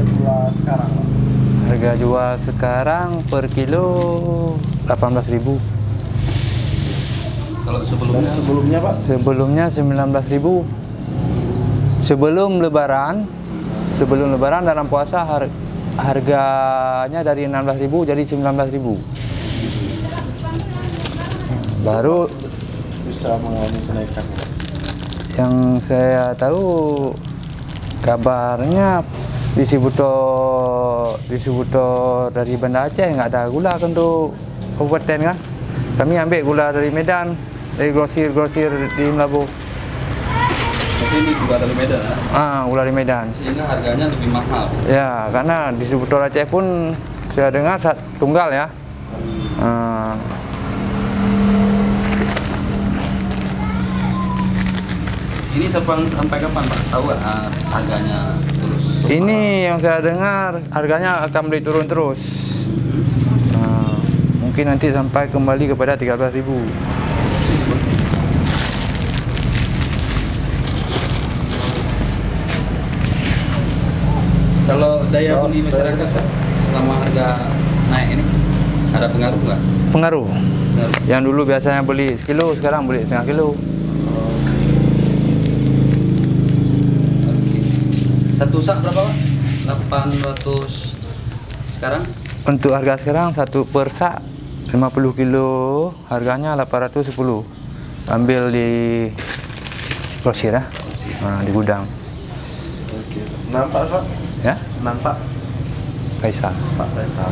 jual sekarang, Pak? Harga jual sekarang per kilo 18.000. Kalau sebelumnya? Dan sebelumnya, Pak? Sebelumnya 19.000. Sebelum lebaran dalam puasa harganya dari 16.000 jadi 19.000. Baru Bisa mengalami kenaikan. yang saya tahu kabarnya distributor dari Banda Aceh nggak ada gula untuk kabupaten kan. Kami ambil gula dari Medan, dari grosir di Melabu. Tapi ini juga dari Medan ya? Gula dari Medan. Sehingga harganya lebih mahal. Ya, karena distributor Aceh pun saya dengar tunggal ya. Ini sampai kapan Pak? Tahu nggak harganya terus? Ini yang saya dengar harganya akan beli turun terus. Mungkin nanti sampai kembali kepada 13.000. Kalau daya beli masyarakat Pak, selama harga naik ini ada pengaruh nggak? Pengaruh. Pengaruh. Yang dulu biasanya beli sekilo, sekarang beli setengah kilo. Satu sak berapa Pak? 800 sekarang? Untuk harga sekarang satu per sak 50 kilo harganya 810. Ambil di grosir ya. Di gudang. Oke. Nampak, Pak? Ya, Nampak, Faisal. Pak Faisal.